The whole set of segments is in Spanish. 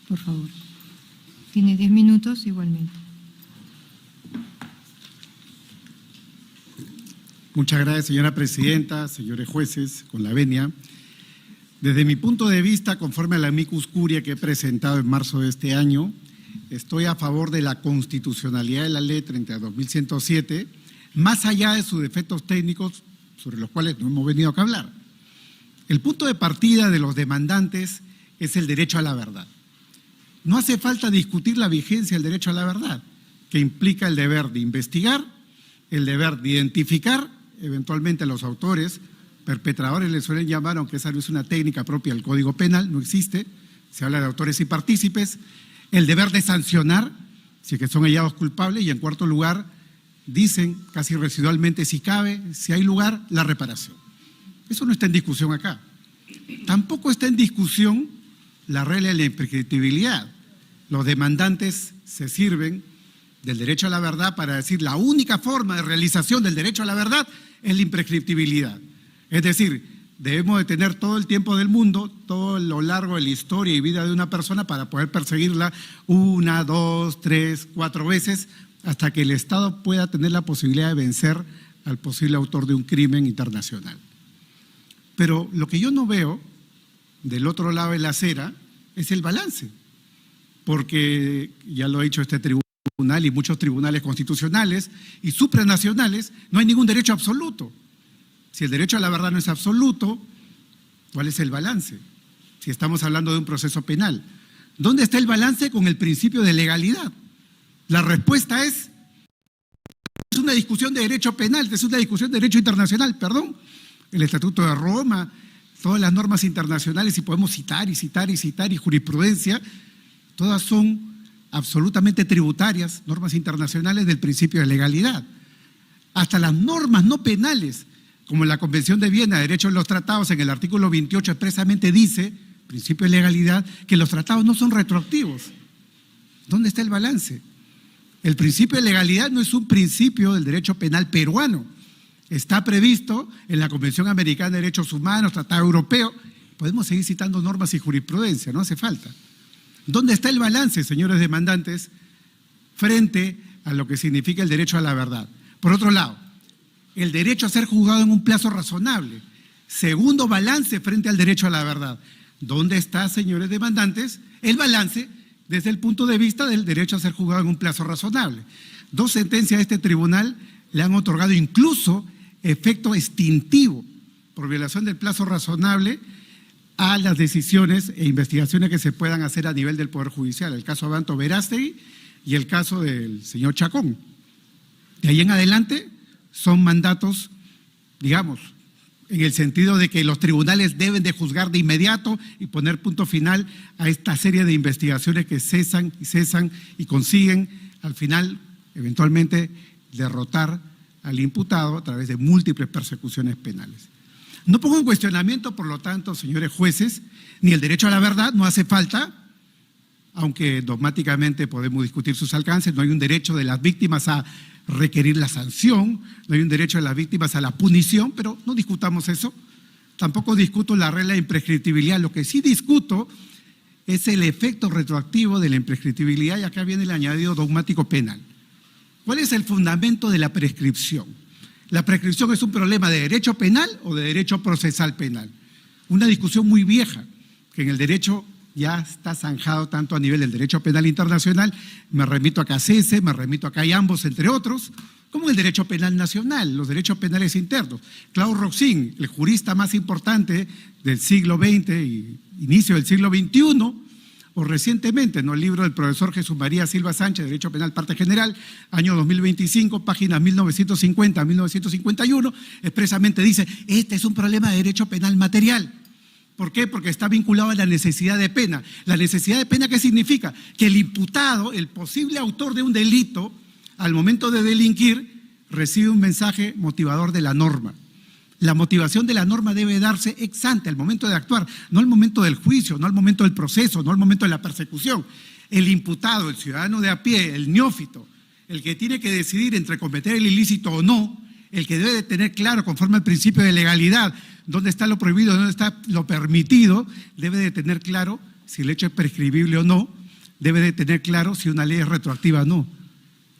por favor. Tiene 10 minutos igualmente. Muchas gracias, señora presidenta, señores jueces, con la venia. Desde mi punto de vista, conforme a la amicus curiae que he presentado en marzo de este año, estoy a favor de la constitucionalidad de la ley 32.107, más allá de sus defectos técnicos sobre los cuales no hemos venido acá a hablar. El punto de partida de los demandantes es el derecho a la verdad. No hace falta discutir la vigencia del derecho a la verdad, que implica el deber de investigar, el deber de identificar eventualmente a los autores, perpetradores les suelen llamar, aunque esa no es una técnica propia del Código Penal, no existe, se habla de autores y partícipes, el deber de sancionar, si es que son hallados culpables, y en cuarto lugar, dicen casi residualmente, si cabe, si hay lugar, la reparación. Eso no está en discusión acá. Tampoco está en discusión la regla de la imprescriptibilidad. Los demandantes se sirven del derecho a la verdad para decir la única forma de realización del derecho a la verdad es la imprescriptibilidad. Es decir, debemos de tener todo el tiempo del mundo, todo lo largo de la historia y vida de una persona para poder perseguirla 1, 2, 3, 4 veces hasta que el Estado pueda tener la posibilidad de vencer al posible autor de un crimen internacional. Pero lo que yo no veo del otro lado de la acera es el balance, porque ya lo ha dicho este tribunal y muchos tribunales constitucionales y supranacionales, no hay ningún derecho absoluto. Si el derecho a la verdad no es absoluto, ¿cuál es el balance? Si estamos hablando de un proceso penal, ¿dónde está el balance con el principio de legalidad? La respuesta es una discusión de derecho penal, es una discusión de derecho internacional, perdón. El Estatuto de Roma, todas las normas internacionales, y podemos citar y citar y citar, y jurisprudencia, todas son absolutamente tributarias, normas internacionales del principio de legalidad. Hasta las normas no penales, como la Convención de Viena, Derecho de los Tratados, en el artículo 28 expresamente dice, principio de legalidad, que los tratados no son retroactivos. ¿Dónde está el balance? El principio de legalidad no es un principio del derecho penal peruano. Está previsto en la Convención Americana de Derechos Humanos, Tratado Europeo. Podemos seguir citando normas y jurisprudencia, no hace falta. ¿Dónde está el balance, señores demandantes, frente a lo que significa el derecho a la verdad? Por otro lado, el derecho a ser juzgado en un plazo razonable. Segundo balance frente al derecho a la verdad. ¿Dónde está, señores demandantes, el balance desde el punto de vista del derecho a ser juzgado en un plazo razonable? 2 sentencias de este tribunal le han otorgado incluso efecto extintivo por violación del plazo razonable a las decisiones e investigaciones que se puedan hacer a nivel del Poder Judicial. El caso Abanto Verástegui y el caso del señor Chacón. De ahí en adelante son mandatos, digamos, en el sentido de que los tribunales deben de juzgar de inmediato y poner punto final a esta serie de investigaciones que cesan y consiguen al final eventualmente derrotar al imputado a través de múltiples persecuciones penales. No pongo en cuestionamiento, por lo tanto, señores jueces, ni el derecho a la verdad, no hace falta, aunque dogmáticamente podemos discutir sus alcances, no hay un derecho de las víctimas a requerir la sanción, no hay un derecho de las víctimas a la punición, pero no discutamos eso. Tampoco discuto la regla de imprescriptibilidad, lo que sí discuto es el efecto retroactivo de la imprescriptibilidad, y acá viene el añadido dogmático penal. ¿Cuál es el fundamento de la prescripción? ¿La prescripción es un problema de derecho penal o de derecho procesal penal? Una discusión muy vieja, que en el derecho ya está zanjado tanto a nivel del derecho penal internacional, me remito a Cassese, me remito a Cayambos, entre otros, como el derecho penal nacional, los derechos penales internos. Claude Roxin, el jurista más importante del siglo XX y inicio del siglo XXI, o recientemente, ¿no?, el libro del profesor Jesús María Silva Sánchez, Derecho Penal, parte general, año 2025, páginas 1950 a 1951, expresamente dice, este es un problema de derecho penal material. ¿Por qué? Porque está vinculado a la necesidad de pena. ¿La necesidad de pena qué significa? Que el imputado, el posible autor de un delito, al momento de delinquir, recibe un mensaje motivador de la norma. La motivación de la norma debe darse ex ante, al momento de actuar, no al momento del juicio, no al momento del proceso, no al momento de la persecución. El imputado, el ciudadano de a pie, el neófito, el que tiene que decidir entre cometer el ilícito o no, el que debe de tener claro, conforme al principio de legalidad, dónde está lo prohibido, dónde está lo permitido, debe de tener claro si el hecho es prescribible o no, debe de tener claro si una ley es retroactiva o no.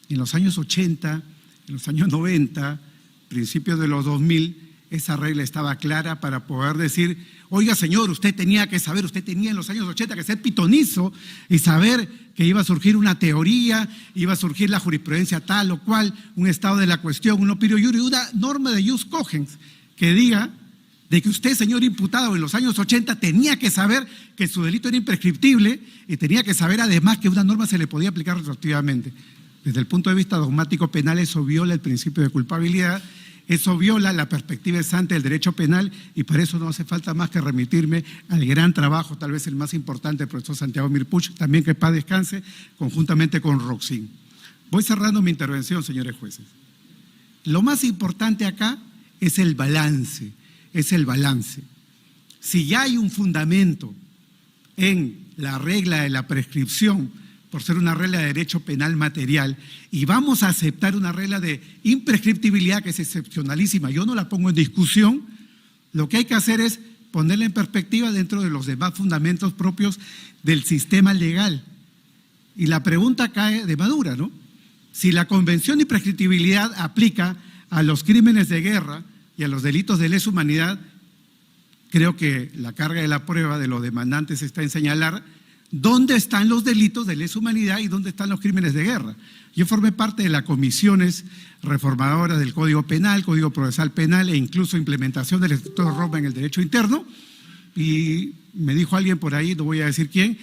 En los años 80, en los años 90, principios de los 2000, esa regla estaba clara para poder decir, oiga señor, usted tenía que saber, usted tenía en los años 80 que ser pitonizo y saber que iba a surgir una teoría, iba a surgir la jurisprudencia tal o cual, un estado de la cuestión, un opinio iure, una norma de jus cogens que diga de que usted, señor imputado, en los años 80 tenía que saber que su delito era imprescriptible y tenía que saber además que una norma se le podía aplicar retroactivamente. Desde el punto de vista dogmático penal, eso viola el principio de culpabilidad, eso viola la perspectiva ex ante del derecho penal y para eso no hace falta más que remitirme al gran trabajo, tal vez el más importante, del profesor Santiago Mirpuch, también que paz descanse, conjuntamente con Roxin. Voy cerrando mi intervención, señores jueces. Lo más importante acá es el balance, Si ya hay un fundamento en la regla de la prescripción, por ser una regla de derecho penal material, y vamos a aceptar una regla de imprescriptibilidad que es excepcionalísima, yo no la pongo en discusión, lo que hay que hacer es ponerla en perspectiva dentro de los demás fundamentos propios del sistema legal. Y la pregunta cae de madura, ¿no? Si la Convención de Imprescriptibilidad aplica a los crímenes de guerra y a los delitos de lesa humanidad, creo que la carga de la prueba de los demandantes está en señalar dónde están los delitos de lesa humanidad y dónde están los crímenes de guerra. Yo formé parte de las comisiones reformadoras del Código Penal, Código Procesal Penal e incluso implementación del Estatuto de Roma en el derecho interno, y me dijo alguien por ahí, no voy a decir quién,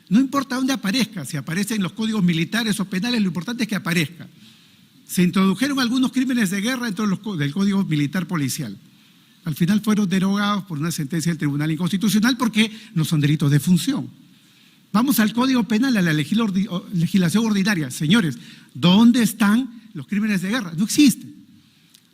no importa dónde aparezca, si aparece en los códigos militares o penales, lo importante es que aparezca. Se introdujeron algunos crímenes de guerra dentro del Código Militar Policial. Al final fueron derogados por una sentencia del Tribunal Inconstitucional porque no son delitos de función. Vamos al Código Penal, a la legislación ordinaria. Señores, ¿dónde están los crímenes de guerra? No existen.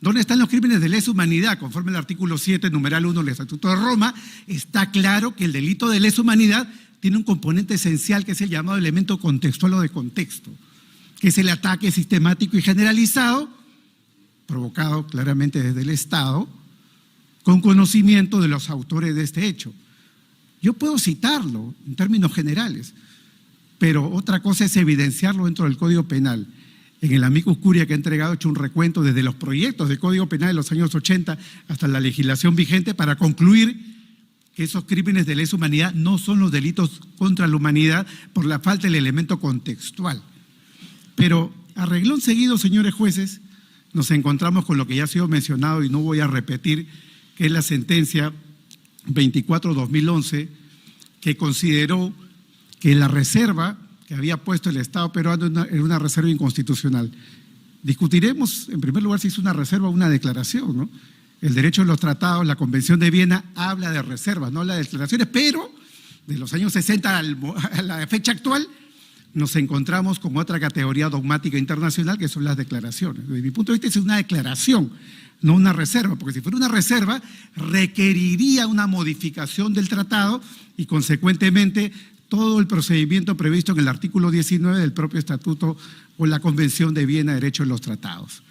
¿Dónde están los crímenes de lesa humanidad? Conforme al artículo 7, numeral 1 del Estatuto de Roma, está claro que el delito de lesa humanidad tiene un componente esencial que es el llamado elemento contextual o de contexto, que es el ataque sistemático y generalizado, provocado claramente desde el Estado, con conocimiento de los autores de este hecho. Yo puedo citarlo en términos generales, pero otra cosa es evidenciarlo dentro del Código Penal. En el amicus curiae que he entregado he hecho un recuento desde los proyectos del Código Penal de los años 80 hasta la legislación vigente para concluir que esos crímenes de lesa humanidad no son los delitos contra la humanidad por la falta del elemento contextual. Pero a reglón seguido, señores jueces, nos encontramos con lo que ya ha sido mencionado y no voy a repetir, que es la sentencia 24/2011, que consideró que la reserva que había puesto el Estado peruano era una reserva inconstitucional. Discutiremos, en primer lugar, si es una reserva o una declaración, ¿no? El derecho de los tratados, la Convención de Viena, habla de reservas, no habla de declaraciones, pero de los años 60 a la fecha actual nos encontramos con otra categoría dogmática internacional que son las declaraciones. Desde mi punto de vista es una declaración, no una reserva, porque si fuera una reserva requeriría una modificación del tratado y consecuentemente todo el procedimiento previsto en el artículo 19 del propio Estatuto o la Convención de Viena de Derecho de los Tratados.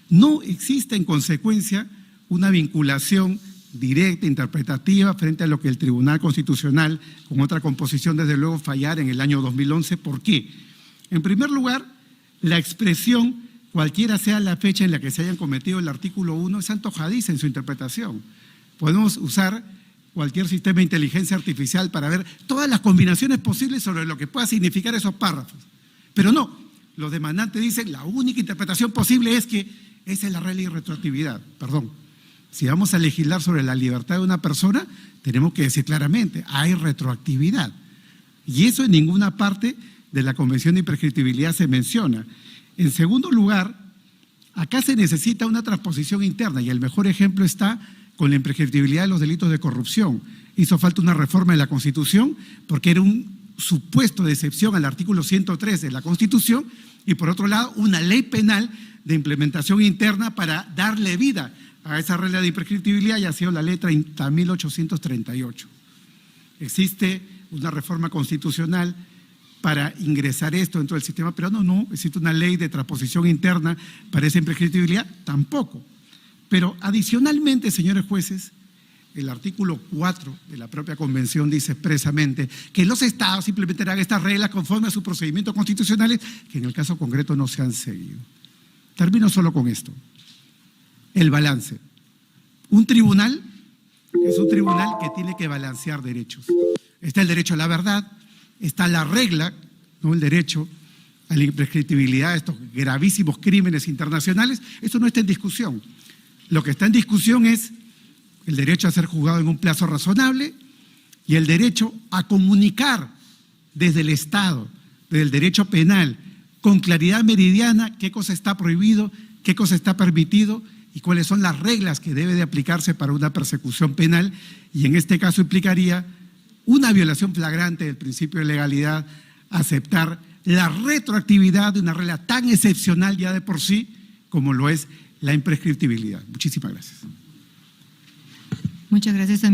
No existe en consecuencia una vinculación directa, interpretativa, frente a lo que el Tribunal Constitucional, con otra composición, desde luego, fallara en el año 2011. ¿Por qué? En primer lugar, la expresión, cualquiera sea la fecha en la que se hayan cometido el artículo 1, es antojadiza en su interpretación. Podemos usar cualquier sistema de inteligencia artificial para ver todas las combinaciones posibles sobre lo que pueda significar esos párrafos. Pero no, los demandantes dicen la única interpretación posible es que esa es la regla de retroactividad. Perdón. Si vamos a legislar sobre la libertad de una persona, tenemos que decir claramente, hay retroactividad. Y eso en ninguna parte de la Convención de Imprescriptibilidad se menciona. En segundo lugar, acá se necesita una transposición interna y el mejor ejemplo está con la imprescriptibilidad de los delitos de corrupción. Hizo falta una reforma de la Constitución porque era un supuesto de excepción al artículo 103 de la Constitución y por otro lado una ley penal de implementación interna para darle vida a esa regla de imprescriptibilidad y ha sido la ley 30.838. Existe una reforma constitucional para ingresar esto dentro del sistema peruano, no, existe una ley de transposición interna para esa imprescriptibilidad, tampoco. Pero adicionalmente, señores jueces, el artículo 4 de la propia Convención dice expresamente que los Estados implementarán estas reglas conforme a sus procedimientos constitucionales que en el caso concreto no se han seguido. Termino solo con esto. El balance. Un tribunal es un tribunal que tiene que balancear derechos. Está el derecho a la verdad, está la regla, no el derecho a la imprescriptibilidad de estos gravísimos crímenes internacionales. Eso no está en discusión. Lo que está en discusión es el derecho a ser juzgado en un plazo razonable y el derecho a comunicar desde el Estado, desde el derecho penal, con claridad meridiana qué cosa está prohibido, qué cosa está permitido y cuáles son las reglas que debe de aplicarse para una persecución penal, y en este caso implicaría una violación flagrante del principio de legalidad, aceptar la retroactividad de una regla tan excepcional ya de por sí como lo es la imprescriptibilidad. Muchísimas gracias. Muchas gracias también.